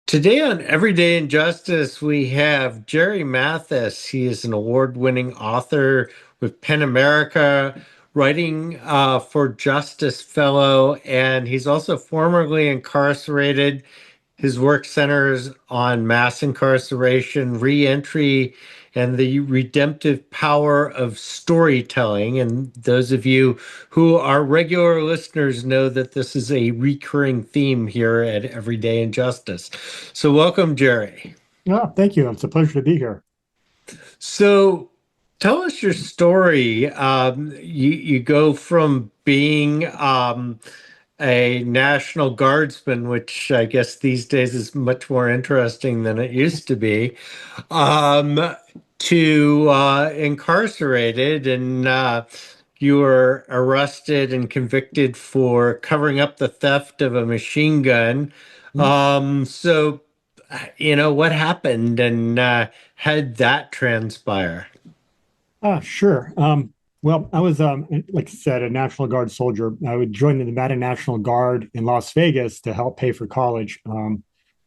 Today on Everyday Injustice, we have Jerry Mathis. He is an award-winning author with PEN America, writing for Justice Fellow, and he's also formerly incarcerated. His work centers on mass incarceration, reentry, and the redemptive power of storytelling. And those of you who are regular listeners know that this is a recurring theme here at Everyday Injustice. So, welcome, Jerry. Oh, thank you. It's a pleasure to be here. So, tell us your story. You go from being a National Guardsman, which I guess these days is much more interesting than it used to be, um, to incarcerated, and you were arrested and convicted for covering up the theft of a machine gun. So, what happened and how did that transpire? Sure. Well, I was, like I said, a National Guard soldier. I would join the Nevada National Guard in Las Vegas to help pay for college.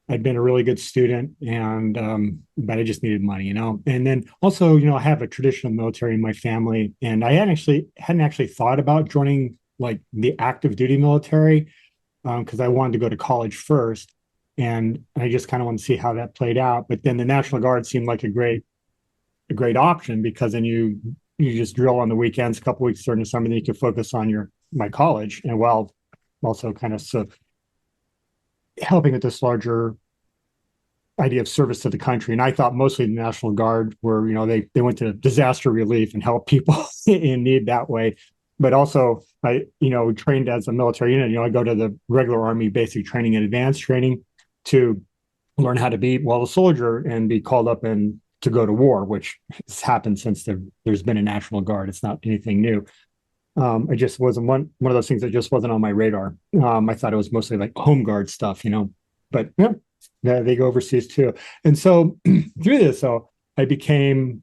I'd been a really good student, and but I just needed money. And then also, I have a traditional military in my family, and I hadn't actually thought about joining like the active duty military because I wanted to go to college first, and I just kind of wanted to see how that played out. But then the National Guard seemed like a great option because then you just drill on the weekends, a couple weeks during the summer, then you can focus on my college and while also kind of helping with this larger idea of service to the country. And I thought mostly the National Guard were, they went to disaster relief and help people in need that way. But also I, trained as a military unit, I go to the regular Army basic training and advanced training to learn how to be a soldier and be called up and to go to war, which has happened since there's been a National Guard. It's not anything new. It just wasn't one of those things that just wasn't on my radar. I thought it was mostly like home guard stuff, but yeah, they go overseas too. And so through this, so I became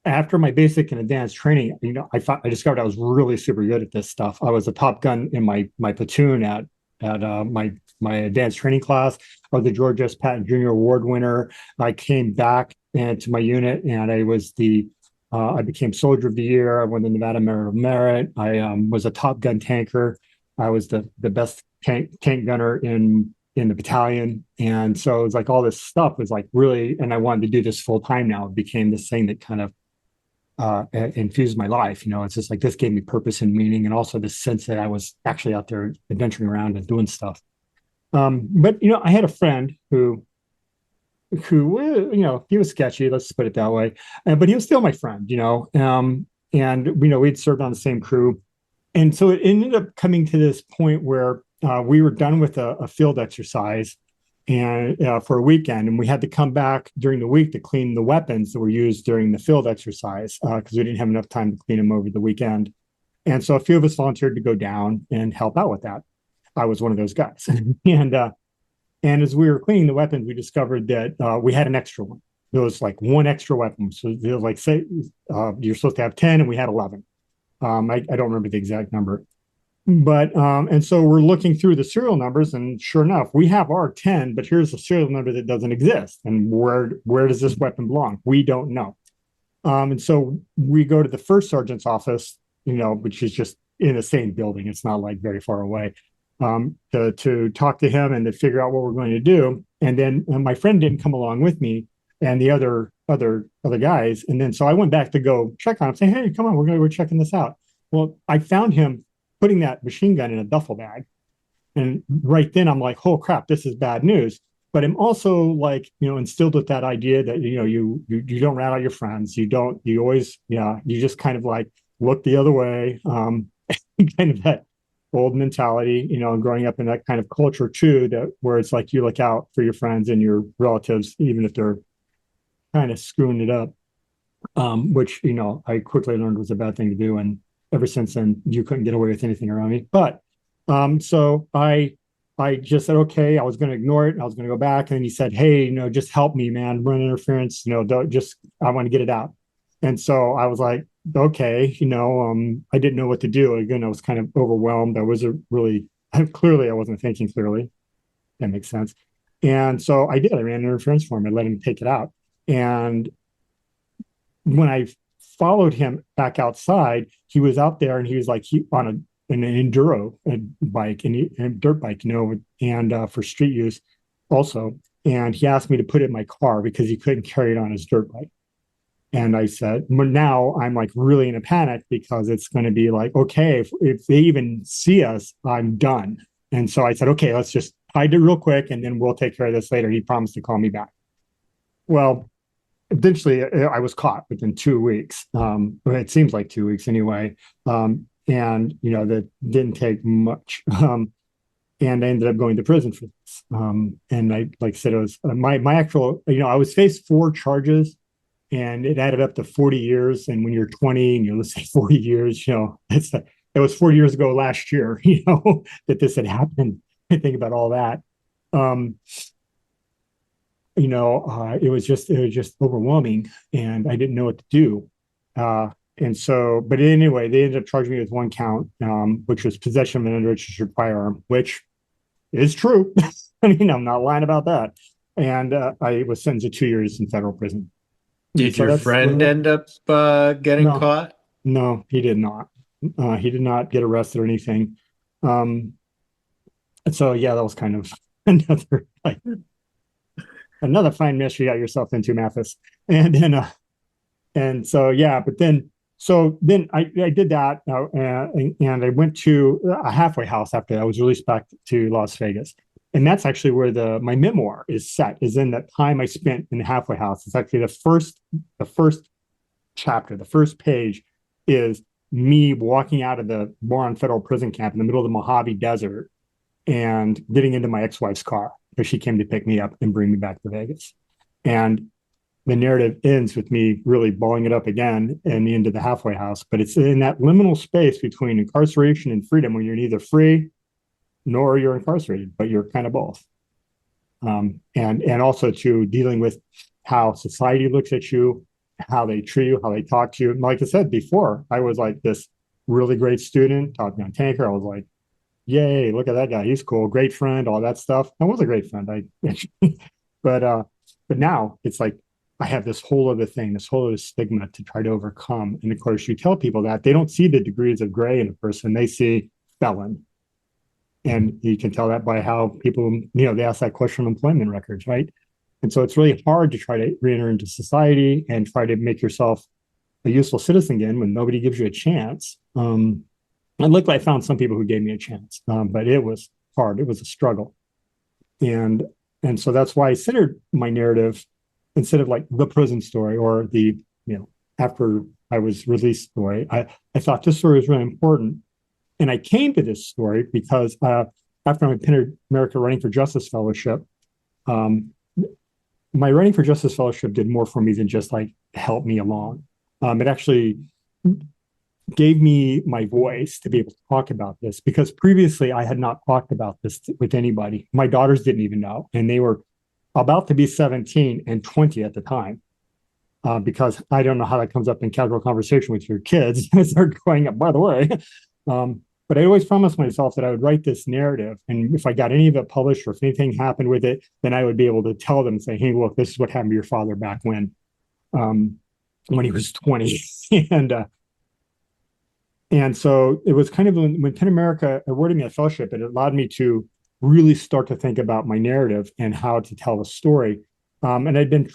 after my basic and advanced training, I discovered I was really super good at this stuff. I was a top gun in my platoon at my advanced training class. I was the George S. Patton Jr. Award winner. I came back and to my unit, and I became Soldier of the Year. I won the Nevada Medal of Merit. I was a Top Gun tanker. I was the best tank gunner in the battalion, and so it was like all this stuff was like really, and I wanted to do this full time now. It became this thing that kind of infused my life. It's just like this gave me purpose and meaning, and also this sense that I was actually out there adventuring around and doing stuff. But I had a friend who he was sketchy, let's put it that way, but he was still my friend. And we'd served on the same crew, and so it ended up coming to this point where we were done with a field exercise and for a weekend, and we had to come back during the week to clean the weapons that were used during the field exercise because we didn't have enough time to clean them over the weekend. And so a few of us volunteered to go down and help out with that. I was one of those guys. And as we were cleaning the weapons, we discovered that we had an extra one. There was like one extra weapon. So they were like, say, you're supposed to have 10, and we had 11. I don't remember the exact number. But, and so we're looking through the serial numbers, and sure enough, we have our 10, but here's a serial number that doesn't exist. And where does this weapon belong? We don't know. And so we go to the first sergeant's office, which is just in the same building. It's not like very far away. To talk to him and to figure out what we're going to do. And then my friend didn't come along with me, and the other guys. And then so I went back to go check on him, saying, "Hey, come on, we're going to go checking this out." Well, I found him putting that machine gun in a duffel bag, and right then I'm like, "Oh crap, this is bad news." But I'm also like, instilled with that idea that you don't rat out your friends. You always, you just kind of like look the other way. Kind of that old mentality, growing up in that kind of culture too, that where it's like you look out for your friends and your relatives, even if they're kind of screwing it up, which, I quickly learned was a bad thing to do. And ever since then, you couldn't get away with anything around me. But so I just said, okay, I was going to ignore it. I was going to go back. And then he said, "Hey, just help me, man, run interference. Don't just, I want to get it out." And so I was like, okay, I didn't know what to do. Again, I was kind of overwhelmed. I wasn't really, clearly, I wasn't thinking clearly. That makes sense. And so I did. I ran an interference for him. I let him take it out. And when I followed him back outside, he was out there and he was like on an enduro bike and dirt bike, and for street use also. And he asked me to put it in my car because he couldn't carry it on his dirt bike. And I said, well, now I'm like really in a panic because it's going to be like, okay, if they even see us, I'm done. And so I said, okay, let's just hide it real quick and then we'll take care of this later. He promised to call me back. Well, eventually I was caught within 2 weeks. It seems like 2 weeks anyway. And, that didn't take much. And I ended up going to prison for this. And I, like I said, it was my actual, I was faced 4 charges and it added up to 40 years. And when you're 20 and you're listening 40 years, it was 40 years ago last year, that this had happened. I think about all that. It was just overwhelming and I didn't know what to do. And so, but anyway, they ended up charging me with 1 count, which was possession of an unregistered firearm, which is true. I mean, I'm not lying about that. And I was sentenced to 2 years in federal prison. Did So your friend end up getting no, caught? no, he did not. He did not get arrested or anything. And so, yeah, that was kind of another fine mess you got yourself into, Mathis. And so, yeah, but then I did that, and I went to a halfway house after that. I was released back to Las Vegas, and that's actually where my memoir is set. Is in that time I spent in the halfway house. It's actually the first chapter, the first page is me walking out of the Boron Federal Prison Camp in the middle of the Mojave Desert and getting into my ex-wife's car because she came to pick me up and bring me back to Vegas. And the narrative ends with me really balling it up again and the end of the halfway house. But it's in that liminal space between incarceration and freedom when you're neither free nor you're incarcerated, but you're kind of both. And also to dealing with how society looks at you, how they treat you, how they talk to you. And like I said before, I was like this really great student, taught me on tanker. I was like, yay, look at that guy. He's cool. Great friend, all that stuff. I was a great friend. But now it's like I have this whole other thing, this whole other stigma to try to overcome. And of course, you tell people that they don't see the degrees of gray in a person, they see felon. And you can tell that by how people, they ask that question on employment records, right? And so it's really hard to try to re-enter into society and try to make yourself a useful citizen again when nobody gives you a chance. And luckily, I found some people who gave me a chance, but it was hard. It was a struggle. And so that's why I centered my narrative instead of like the prison story or the, after I was released story. I thought this story was really important. And I came to this story because after my Penn America Running for Justice Fellowship, my Running for Justice Fellowship did more for me than just like help me along. It actually gave me my voice to be able to talk about this because previously I had not talked about this with anybody. My daughters didn't even know, and they were about to be 17 and 20 at the time. Because I don't know how that comes up in casual conversation with your kids as they're growing up, by the way. But I always promised myself that I would write this narrative. And if I got any of it published or if anything happened with it, then I would be able to tell them and say, hey, look, this is what happened to your father back when he was 20. And so it was kind of when Penn America awarded me a fellowship, it allowed me to really start to think about my narrative and how to tell a story. And I'd been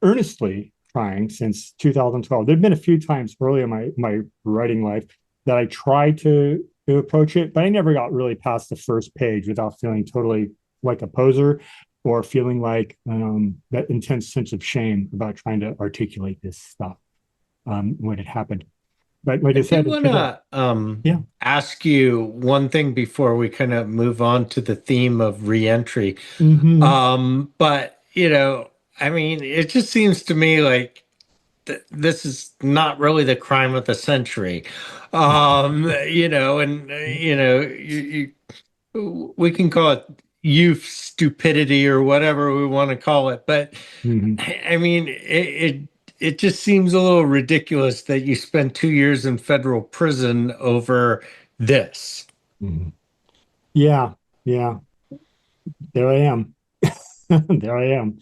earnestly trying since 2012. There'd been a few times early in my writing life that I tried to approach it, but I never got really past the first page without feeling totally like a poser or feeling like that intense sense of shame about trying to articulate this stuff when it happened. But like I said, want to ask you one thing before we kind of move on to the theme of reentry. But I mean, it just seems to me like this is not really the crime of the century. We can call it youth stupidity or whatever we want to call it, but I mean, it just seems a little ridiculous that you spend 2 years in federal prison over this. Yeah, yeah. there I am. There I am.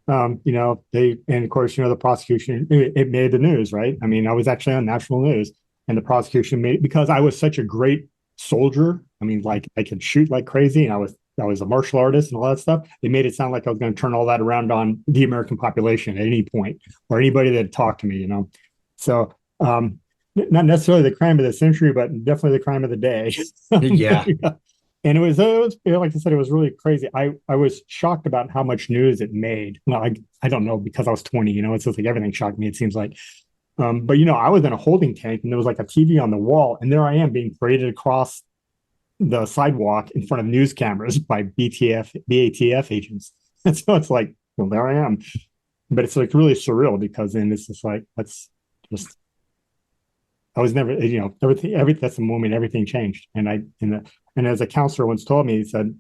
And of course, the prosecution, it made the news, right? I mean, I was actually on national news, and the prosecution made it because I was such a great soldier. I mean, like I could shoot like crazy, and I was a martial artist and all that stuff. They made it sound like I was going to turn all that around on the American population at any point or anybody that talked to me. So, not necessarily the crime of the century, but definitely the crime of the day. Yeah. And it was like I said, it was really crazy. I was shocked about how much news it made. Well, I don't know because I was 20. It's just like everything shocked me. It seems like, but I was in a holding tank and there was like a TV on the wall, and there I am being paraded across the sidewalk in front of news cameras by BATF agents. And so it's like, well, there I am. But it's like really surreal because then it's just like that's just I was never, everything that's the moment everything changed. And as a counselor once told me, he said,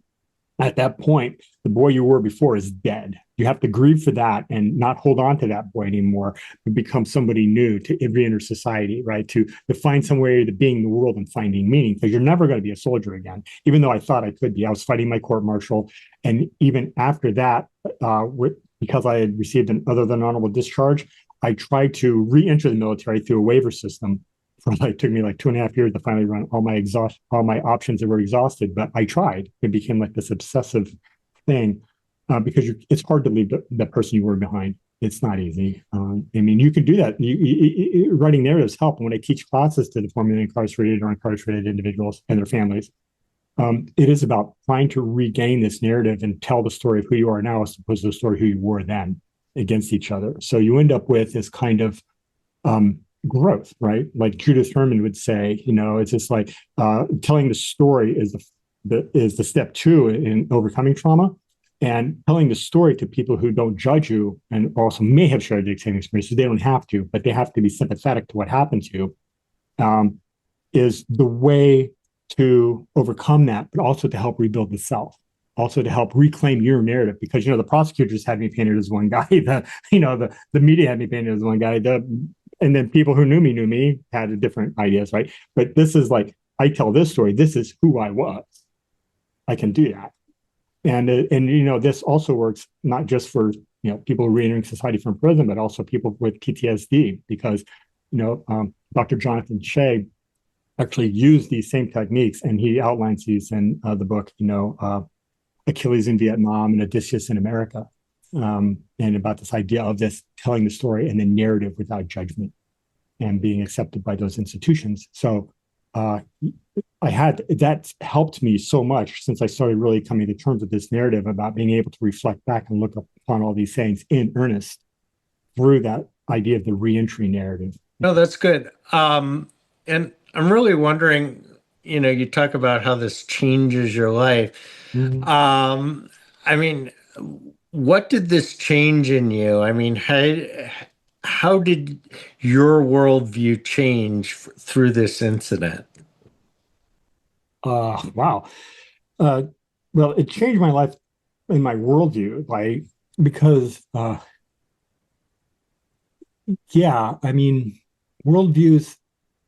at that point, the boy you were before is dead. You have to grieve for that and not hold on to that boy anymore, but become somebody new to re-enter society, right? To find some way to being in the world and finding meaning, because you're never going to be a soldier again. Even though I thought I could be, I was fighting my court martial, and even after that, because I had received an other than honorable discharge, I tried to re-enter the military through a waiver system. Took me like 2.5 years to finally run all my options that were exhausted, but I tried. It became like this obsessive thing because it's hard to leave the person you were behind. It's not easy. I mean, you can do that. Writing narratives help. And when I teach classes to the formerly incarcerated or incarcerated individuals and their families, it is about trying to regain this narrative and tell the story of who you are now as opposed to the story of who you were then against each other. So you end up with this kind of growth, right? Like Judith Herman would say, it's just like telling the story is the step two in overcoming trauma, and telling the story to people who don't judge you and also may have shared the same experiences. They don't have to, but they have to be sympathetic to what happened to you. Is the way to overcome that, but also to help rebuild the self. Also to help reclaim your narrative, because the prosecutors had me painted as one guy, the media had me painted as one guy, and then people who knew me had different ideas, right? But this is like, I tell this story. This is who I was. I can do that, and this also works not just for people reentering society from prison, but also people with PTSD, because Dr. Jonathan Shea actually used these same techniques, and he outlines these in the book, Achilles in Vietnam and Odysseus in America. And about this idea of this telling the story and the narrative without judgment and being accepted by those institutions. So that's helped me so much since I started really coming to terms with this narrative about being able to reflect back and look upon all these things in earnest through that idea of the reentry narrative. No, that's good. And I'm really wondering, you talk about how this changes your life. Mm-hmm. I mean, what did this change in you? I mean, how did your worldview change through this incident? Wow. Uh, well, it changed my life and my worldview, like because yeah, I mean, worldview is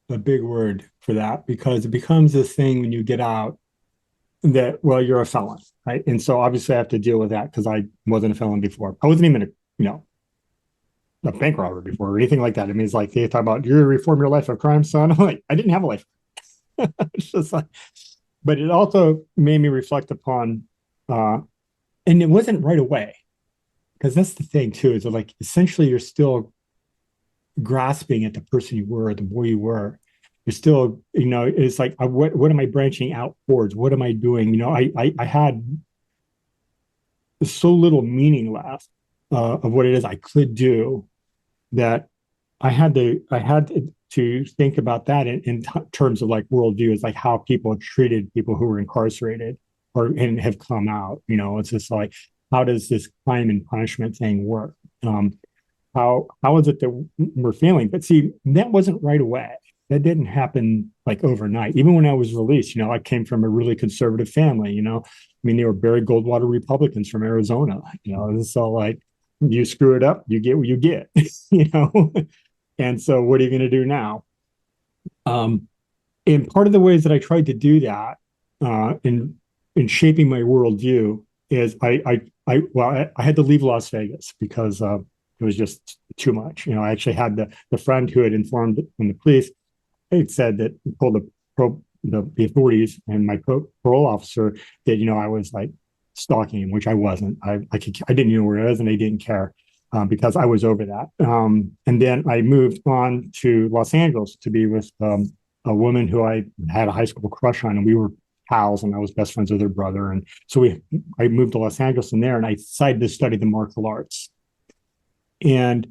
a big word for that because it becomes this thing when you get out that, well, you're a felon, right? And so obviously I have to deal with that because I wasn't a felon before. I wasn't even a bank robber before or anything like that. I mean, it's like they talk about you reform your life of crime, son. I'm like, I didn't have a life. It's just like, but it also made me reflect upon, and it wasn't right away because that's the thing too. Is that like essentially you're still grasping at the person you were, the boy you were. You're still, it's like, what am I branching out towards? What am I doing? I had so little meaning left of what it is I could do that I had to think about that in terms of like worldview, is like how people treated people who were incarcerated and have come out. It's just like, how does this crime and punishment thing work? How is it that we're feeling? But see, that wasn't right away. That didn't happen like overnight. Even when I was released, I came from a really conservative family. I mean, they were Barry Goldwater Republicans from Arizona. It's all like, you screw it up, you get what you get. And so, what are you going to do now? And part of the ways that I tried to do that in shaping my worldview is I had to leave Las Vegas because it was just too much. I actually had the friend who had informed when the police had said that told the authorities and my parole officer that I was like stalking him, which I wasn't. I didn't know where it was, and they didn't care because I was over that. And then I moved on to Los Angeles to be with a woman who I had a high school crush on, and we were pals, and I was best friends with her brother. And so I moved to Los Angeles from there, and I decided to study the martial arts. And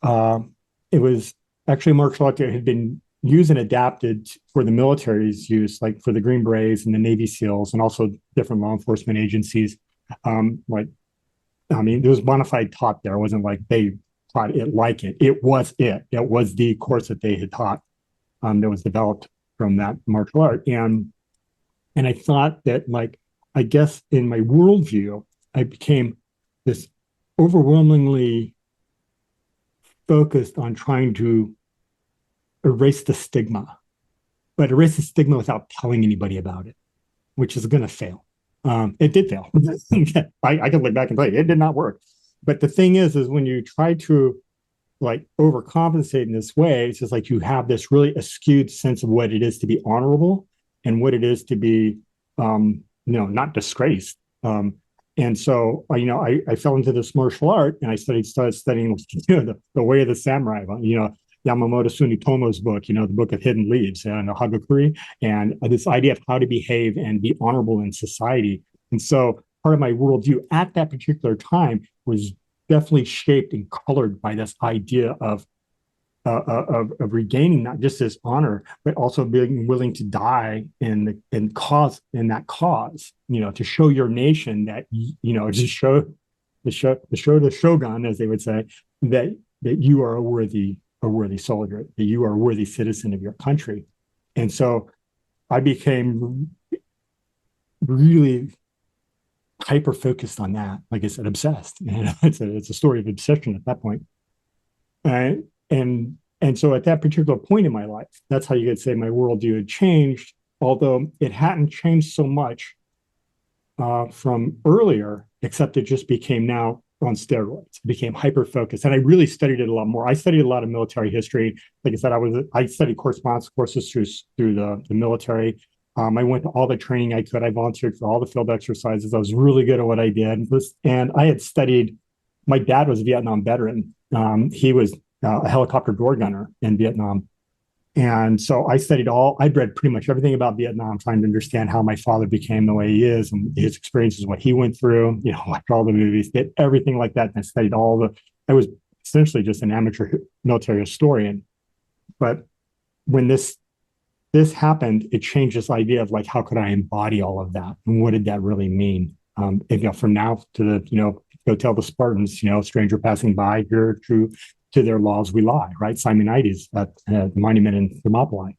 it was actually a martial art that had been used and adapted for the military's use, like for the Green Berets and the Navy SEALs, and also different law enforcement agencies. There was bona fide taught there. It wasn't like they taught it like it. It was it. It was the course that they had taught that was developed from that martial art. And I thought that, like, I guess in my worldview, I became this overwhelmingly focused on trying to erase the stigma, but erase the stigma without telling anybody about it, which is going to fail. It did fail. I can look back and tell you it did not work. But the thing is when you try to like overcompensate in this way, it's just like you have this really skewed sense of what it is to be honorable and what it is to be, not disgraced. And so, I fell into this martial art, and I started studying, the way of the samurai. Yamamoto Sunitomo's book, the book of hidden leaves, and Hagakure, and this idea of how to behave and be honorable in society. And so, part of my worldview at that particular time was definitely shaped and colored by this idea of regaining not just this honor, but also being willing to die in that cause, to show your nation that, to show the shogun, as they would say, that you are a worthy soldier, that you are a worthy citizen of your country. And so I became really hyper focused on that. Like I said, obsessed. It's a story of obsession at that point. And so at that particular point in my life, that's how you could say my worldview had changed, although it hadn't changed so much from earlier, except it just became now on steroids. It became hyper focused, and I really studied it a lot more. I studied a lot of military history. Like I said, I studied correspondence courses through the military. I went to all the training I could. I volunteered for all the field exercises. I was really good at what I did. And I had studied, my dad was a Vietnam veteran. He was a helicopter door gunner in Vietnam. And so I read pretty much everything about Vietnam, trying to understand how my father became the way he is and his experiences, what he went through, watched all the movies, did everything like that. And I studied I was essentially just an amateur military historian. But when this happened, it changed this idea of like, how could I embody all of that? And what did that really mean? From now to go tell the Spartans, stranger passing by, you're true to their laws, we lie, right? Simonides at the monument in Thermopylae.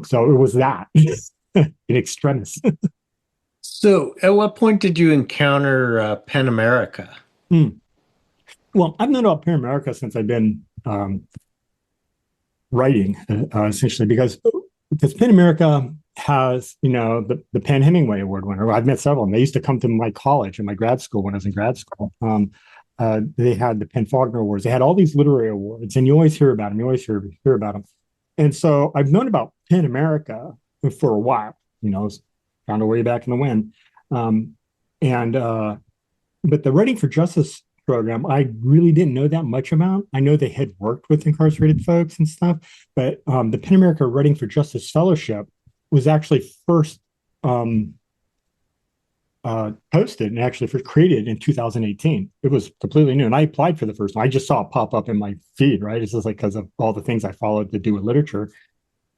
So it was that in extremis. So at what point did you encounter Pen America? Well, I've known about Pen America since I've been writing, essentially, because Pen America has, the Penn Hemingway Award winner. I've met several of them. They used to come to my college and my grad school when I was in grad school. They had the Penn Faulkner Awards. They had all these literary awards, and you always hear about them. You always hear about them. And so I've known about Pen America for a while. Found a way back in the wind. But the Writing for Justice program, I really didn't know that much about. I know they had worked with incarcerated folks and stuff, but the Pen America Writing for Justice Fellowship was actually first posted and actually first created in 2018. It was completely new, and I applied for the first one. I just saw it pop up in my feed, right? It's just like because of all the things I followed to do with literature,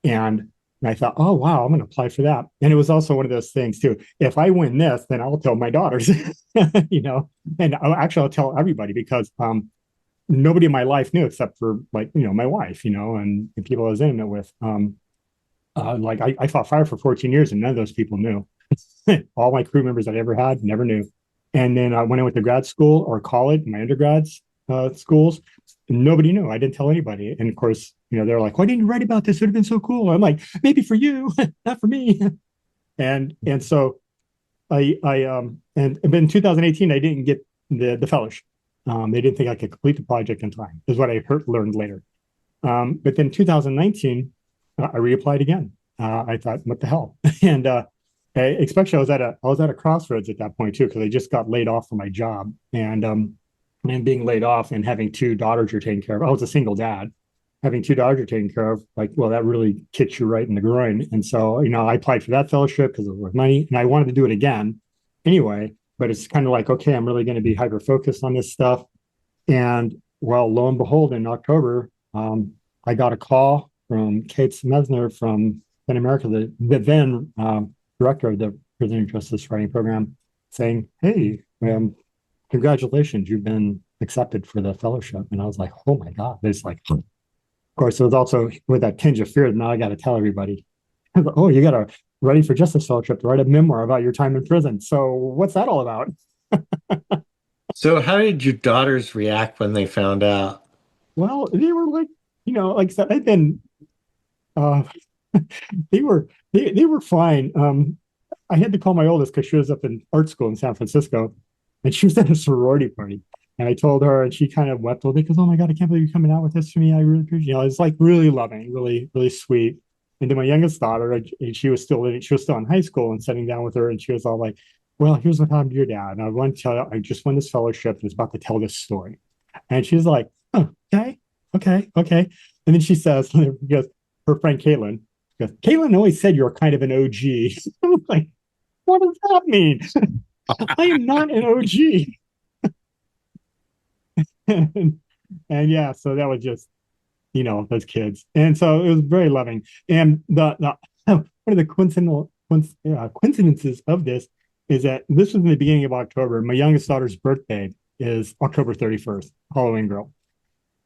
and I thought, oh wow, I'm going to apply for that. And it was also one of those things too. If I win this, then I'll tell my daughters, and I'll tell everybody because nobody in my life knew except for my wife, and people I was intimate with. I fought fire for 14 years, and none of those people knew. All my crew members I ever had never knew. And then when I went to grad school or college, my undergrads schools, nobody knew. I didn't tell anybody. And of course, they're like, why didn't you write about this? It would have been so cool. I'm like, maybe for you, not for me. And so and in 2018 I didn't get the fellowship. They didn't think I could complete the project in time, is what I learned later. But then 2019, I reapplied again. I thought, what the hell? And especially I was at a crossroads at that point too, because I just got laid off from my job, and being laid off and having two daughters you're taking care of. I was a single dad. Having two daughters you're taking care of, like, well, that really kicks you right in the groin. And so, I applied for that fellowship because it was worth money, and I wanted to do it again anyway. But it's kind of like, okay, I'm really going to be hyper focused on this stuff. And well, lo and behold, in October, I got a call from Kate Mesner from PEN America, the then director of the Prisoner Justice Writing Program, saying, "Hey, congratulations, you've been accepted for the fellowship." And I was like, "Oh my God!" It's like, of course, it was also with that tinge of fear that now I got to tell everybody, "Oh, you got a Ready for Justice fellowship to write a memoir about your time in prison." So, what's that all about? So how did your daughters react when they found out? Well, they were like, like I said, I've been uh, they were fine. I had to call my oldest because she was up in art school in San Francisco, and she was at a sorority party. And I told her, and she kind of wept a little bit because, "Oh my God, I can't believe you're coming out with this for me. I really appreciate." It's like really loving, really, really sweet. And then my youngest daughter, and she was still in high school, and sitting down with her, and she was all like, "Well, here's what happened to your dad. And I want to tell you, I just won this fellowship and was about to tell this story." And she's like, "Oh, okay, okay, okay." And then she says, because her friend Caitlin goes, "Caitlin always said you're kind of an OG." I'm like, what does that mean? I am not an OG. and, and yeah, so that was just, those kids. And so it was very loving. And the one of the coincidences of this is that this was in the beginning of October. My youngest daughter's birthday is October 31st, Halloween girl.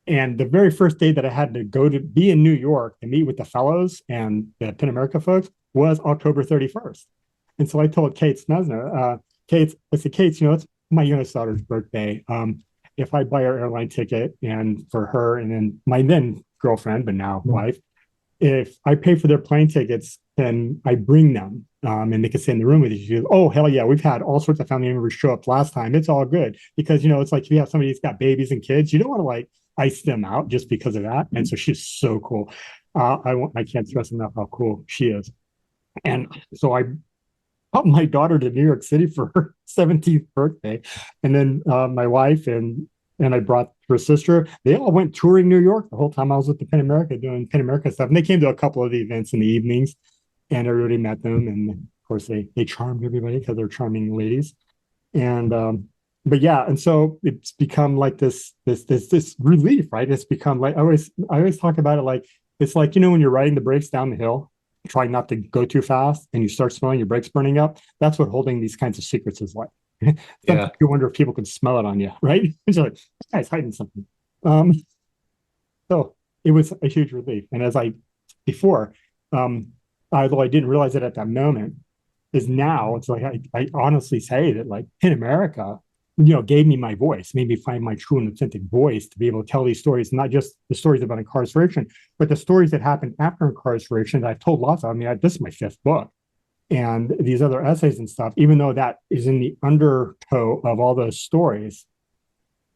And the very first day that I had to go to be in New York and meet with the fellows and the PEN America folks was October 31st. And so I told Kate Mesner, I said, "Kate, it's my youngest daughter's birthday. If I buy her airline ticket and for her and then my then girlfriend, but now wife, if I pay for their plane tickets, then I bring them and they can stay in the room with you." She goes, "Oh, hell yeah. We've had all sorts of family members show up last time. It's all good." Because, it's like if you have somebody who's got babies and kids, you don't want to like ice them out just because of that. And so she's so cool. I can't stress enough how cool she is. And so I brought my daughter to New York City for her 17th birthday. And then my wife and I brought her sister. They all went touring New York the whole time I was with the PEN America doing PEN America stuff. And they came to a couple of the events in the evenings and everybody met them. And of course they charmed everybody because they're charming ladies. And but yeah, and so it's become like this relief, right? It's become like I always talk about it like it's like, when you're riding the brakes down the hill, trying not to go too fast, and you start smelling your brakes burning up. That's what holding these kinds of secrets is like. Sometimes Yeah. you wonder if people can smell it on you, right? It's like, this guy's hiding something. Um, so it was a huge relief. And as I before, although I didn't realize it at that moment, is now it's like I honestly say that like PEN America, gave me my voice, made me find my true and authentic voice to be able to tell these stories, not just the stories about incarceration, but the stories that happened after incarceration that I've told lots of. I mean, this is my fifth book. And these other essays and stuff, even though that is in the undertow of all those stories,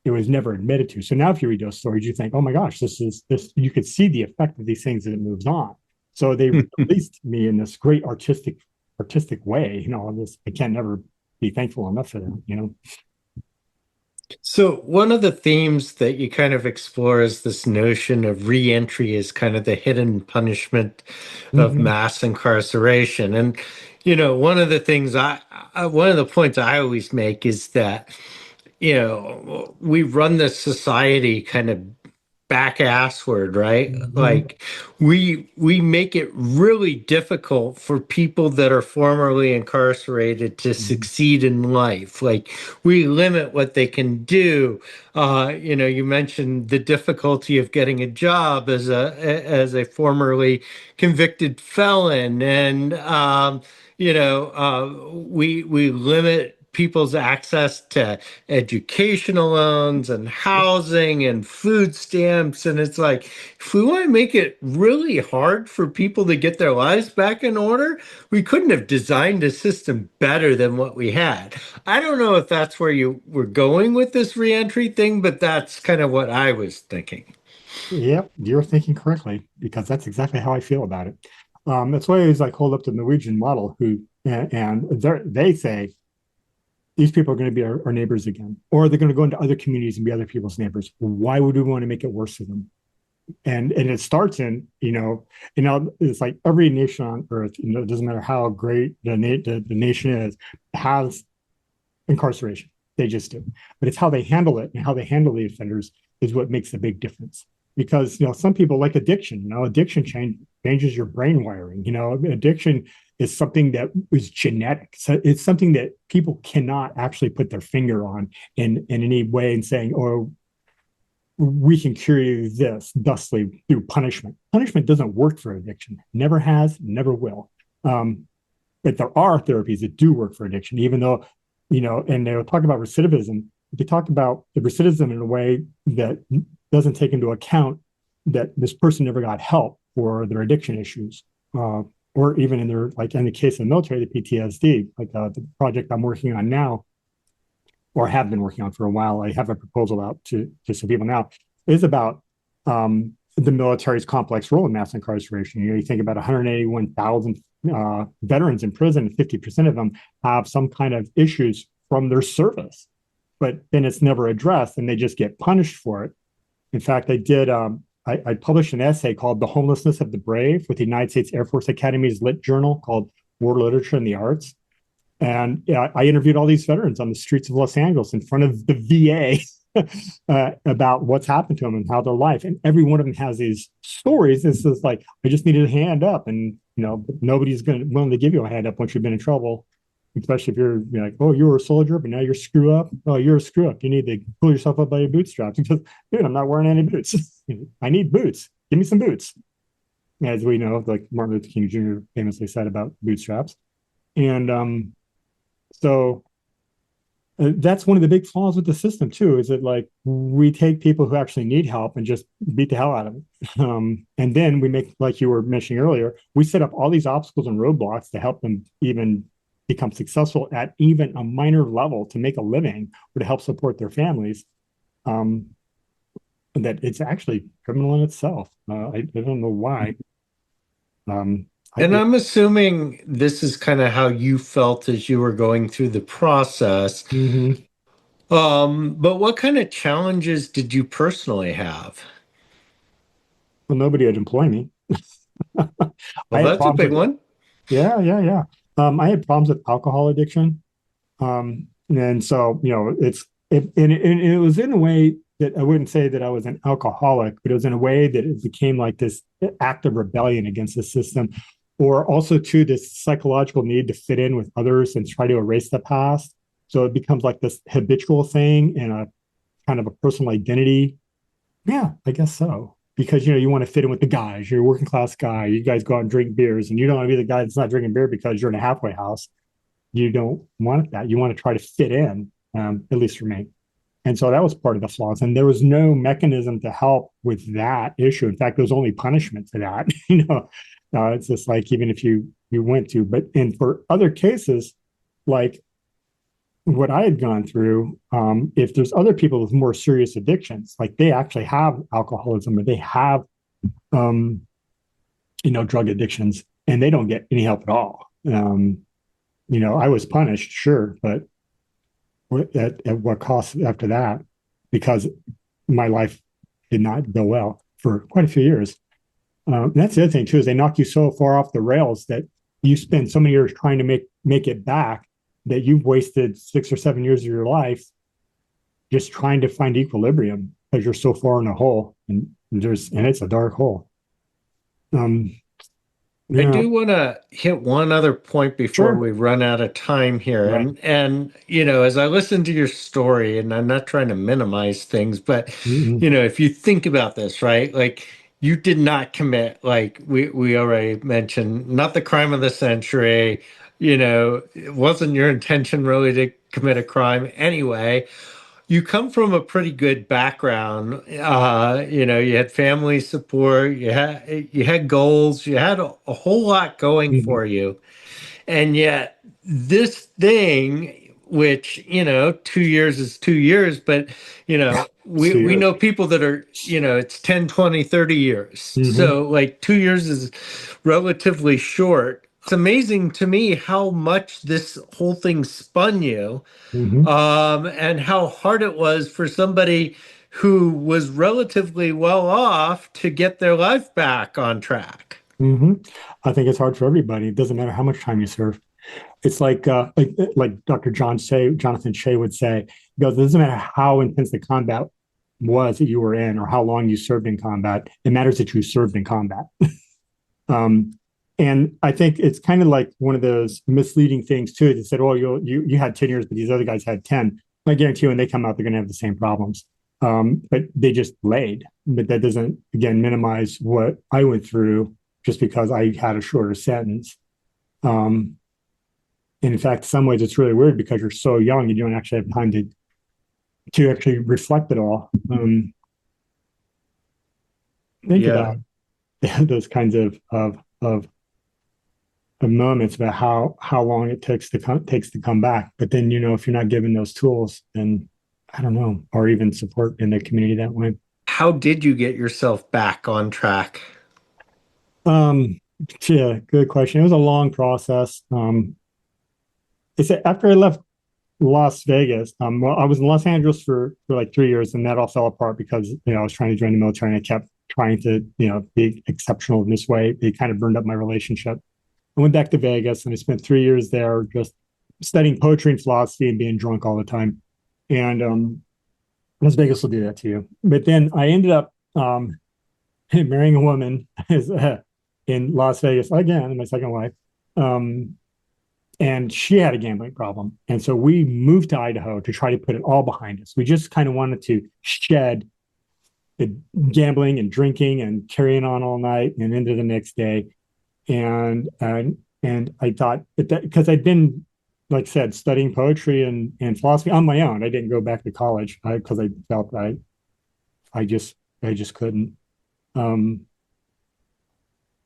it was never admitted to. So now if you read those stories, you think, oh my gosh, this, you could see the effect of these things as it moves on. So they released me in this great artistic way, I can't never be thankful enough for them. So one of the themes that you kind of explore is this notion of reentry as kind of the hidden punishment of Mm-hmm. mass incarceration. And, one of the things one of the points I always make is that, we run this society kind of back assward, right? Mm-hmm. Like we make it really difficult for people that are formerly incarcerated to succeed in life. Like we limit what they can do. You mentioned the difficulty of getting a job as a formerly convicted felon, and we limit people's access to educational loans and housing and food stamps. And it's like, if we want to make it really hard for people to get their lives back in order, we couldn't have designed a system better than what we had. I don't know if that's where you were going with this reentry thing, but that's kind of what I was thinking. Yep, you're thinking correctly because that's exactly how I feel about it. That's why I always like hold up the Norwegian model, who and they say these people are going to be our neighbors again, or they're going to go into other communities and be other people's neighbors. Why would we want to make it worse for them? And it starts in it's like every nation on earth, it doesn't matter how great the nation is, has incarceration. They just do. But it's how they handle it and how they handle the offenders is what makes the big difference. Because some people like addiction. Addiction changes your brain wiring. Addiction is something that is genetic. So it's something that people cannot actually put their finger on in any way and saying, "Oh, we can cure you this thusly through punishment." Punishment doesn't work for addiction. Never has, never will. But there are therapies that do work for addiction, even though and they'll talk about recidivism. They talk about the recidivism in a way that doesn't take into account that this person never got help for their addiction issues, or even in their, like in the case of the military, the PTSD, like the project I'm working on now, or have been working on for a while. I have a proposal out to some people now, is about the military's complex role in mass incarceration. You think about 181,000 veterans in prison, and 50% of them have some kind of issues from their service, but then it's never addressed and they just get punished for it. In fact, I published an essay called "The Homelessness of the Brave" with the United States Air Force Academy's lit journal called War Literature and the Arts. And I interviewed all these veterans on the streets of Los Angeles in front of the VA about what's happened to them and how their life. And every one of them has these stories. This is like, I just needed a hand up, and nobody's willing to give you a hand up once you've been in trouble. Especially if you're like, oh, you were a soldier, but now you're screw up. Oh, you're a screw up. You need to pull yourself up by your bootstraps. Because, dude, I'm not wearing any boots. I need boots. Give me some boots. As we know, like Martin Luther King Jr. famously said about bootstraps. And so that's one of the big flaws with the system too, is that like we take people who actually need help and just beat the hell out of them. And then we make, like you were mentioning earlier, we set up all these obstacles and roadblocks to help them even become successful at even a minor level to make a living or to help support their families. And that it's actually criminal in itself. I don't know why. And I'm assuming this is kind of how you felt as you were going through the process. Mhm. But what kind of challenges did you personally have? Well, nobody would employ me. I Well, had that's a problems big with, one. yeah. I had problems with alcohol addiction. And so, and it was in a way that I wouldn't say that I was an alcoholic, but it was in a way that it became like this act of rebellion against the system, or also to this psychological need to fit in with others and try to erase the past. So it becomes like this habitual thing and a kind of a personal identity. Yeah, I guess so. Because you want to fit in with the guys. You're a working class guy. You guys go out and drink beers, and you don't want to be the guy that's not drinking beer because you're in a halfway house. You don't want that. You want to try to fit in, at least for me. And so that was part of the flaws. And there was no mechanism to help with that issue. In fact, there was only punishment to that. It's just like, even if you went to, but and for other cases, like what I had gone through, if there's other people with more serious addictions, like they actually have alcoholism or they have, drug addictions, and they don't get any help at all. I was punished, sure, but at what cost after that? Because my life did not go well for quite a few years. That's the other thing too, is they knock you so far off the rails that you spend so many years trying to make it back that you've wasted 6 or 7 years of your life just trying to find equilibrium because you're so far in a hole, and it's a dark hole. I Yeah, do want to hit one other point before sure. we run out of time here. Right. And as I listen to your story, and I'm not trying to minimize things, but Mm-mm. if you think about this, right? Like you did not commit, like we already mentioned, not the crime of the century. It wasn't your intention really to commit a crime anyway. You come from a pretty good background. You had family support, you had goals, you had a whole lot going Mhm. for you. And yet this thing, which, 2 years is 2 years, but Yeah, it's we 2 years. know people that are, it's 10, 20, 30 years. Hmm. So like 2 years is relatively short. It's amazing to me how much this whole thing spun you, Hmm. and how hard it was for somebody who was relatively well off to get their life back on track. Hmm. I think it's hard for everybody. It doesn't matter how much time you serve. It's like Dr. Jonathan Shea would say, he goes, it doesn't matter how intense the combat was that you were in or how long you served in combat. It matters that you served in combat. Um, and I think it's kind of like one of those misleading things too. That said, "Oh, you had 10 years, but these other guys had 10." I guarantee you, when they come out, they're going to have the same problems. But they just laid. But that doesn't, again, minimize what I went through just because I had a shorter sentence. Um, and in fact, in some ways, it's really weird because you're so young, you don't actually have time to actually reflect it all. Think Yeah. about those kinds of moments about how long it takes to come back. But then, if you're not given those tools, then I don't know, or even support in the community that way. How did you get yourself back on track? Um, yeah, good question. It was a long process. It's after I left Las Vegas. Well, I was in Los Angeles for like 3 years, and that all fell apart because I was trying to join the military, and I kept trying to be exceptional in this way. It kind of burned up my relationship. I went back to Vegas, and I spent 3 years there just studying poetry and philosophy and being drunk all the time. And Las Vegas will do that to you. But then I ended up marrying a woman in Las Vegas again, my second wife. Um, and she had a gambling problem. And so we moved to Idaho to try to put it all behind us. We just kind of wanted to shed the gambling and drinking and carrying on all night and into the next day. And I thought that because I'd been, like I said, studying poetry and philosophy on my own. I didn't go back to college because I felt I just I just couldn't. Um,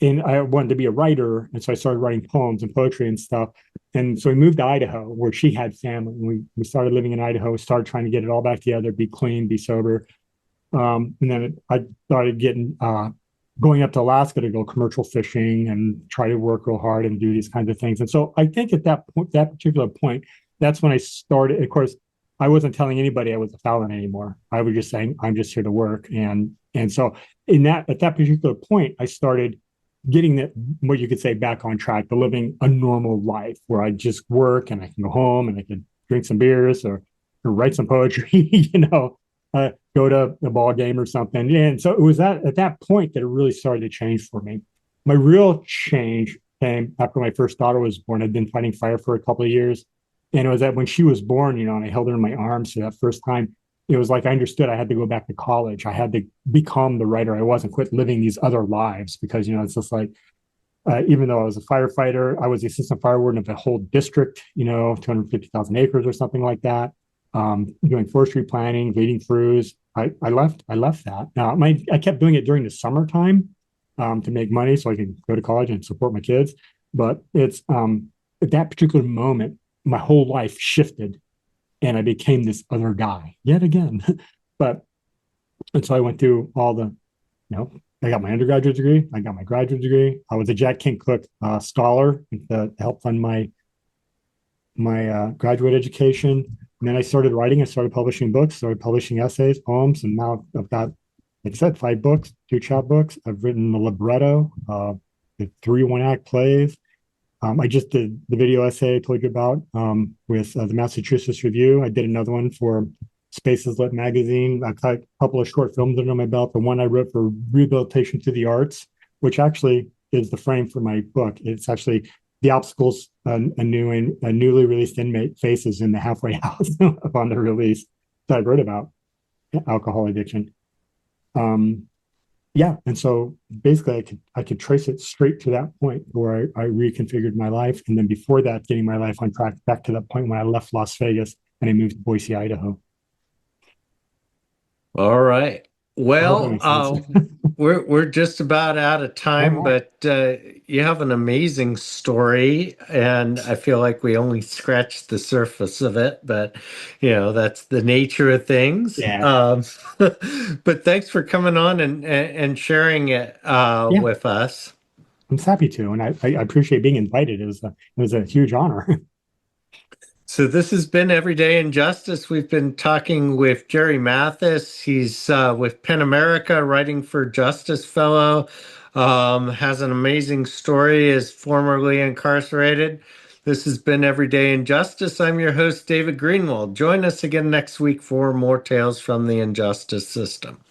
and I wanted to be a writer, and so I started writing poems and poetry and stuff. And so we moved to Idaho, where she had family. We started living in Idaho, started trying to get it all back together, be clean, be sober. And then I started going up to Alaska to go commercial fishing and try to work real hard and do these kinds of things. And so I think at that particular point, that's when I started. Of course, I wasn't telling anybody I was a felon anymore. I was just saying I'm just here to work. And so at that particular point, I started getting that, what you could say, back on track to living a normal life where I just work and I can go home and I could drink some beers or write some poetry, go to a ball game or something. And so it was at that point that it really started to change for me. My real change came after my first daughter was born. I'd been fighting fire for a couple of years. And it was that when she was born, and I held her in my arms for that first time, it was like I understood I had to go back to college. I had to become the writer I was and quit living these other lives because, it's just like, even though I was a firefighter, I was the assistant fire warden of the whole district, 250,000 acres or something like that. Doing forestry planning, leading crews. I left that. Now I kept doing it during the summertime to make money so I could go to college and support my kids. But it's at that particular moment, my whole life shifted and I became this other guy yet again. But and so I went through all I got my undergraduate degree, I got my graduate degree. I was a Jack Kent Cooke scholar to help fund my graduate education. And then I started writing. I started publishing books, started publishing essays, poems, and now I've got, like I said, 5 books, 2 chapbooks. I've written a libretto, 3 1-act plays. I just did the video essay I told you about with the Massachusetts Review. I did another one for Spaces Lit magazine. I've got a couple of short films under my belt. The one I wrote for Rehabilitation Through the Arts, which actually is the frame for my book. It's actually the obstacles a newly released inmate faces in the halfway house upon their release that I wrote about alcohol addiction. Um, yeah, and so basically I could trace it straight to that point where I reconfigured my life, and then before that, getting my life on track back to that point when I left Las Vegas and I moved to Boise, Idaho. All right. I hope that Well, makes sense. we're just about out of All time, right. but you have an amazing story, and I feel like we only scratched the surface of it. But that's the nature of things. Yeah. But thanks for coming on and sharing it Yeah. with us. I'm happy to, and I appreciate being invited. It was a huge honor. So this has been Everyday Injustice. We've been talking with Jerry Mathis. He's with PEN America, writing for Justice Fellow. Has an amazing story, is formerly incarcerated. This has been Everyday Injustice. I'm your host, David Greenwald. Join us again next week for more tales from the injustice system.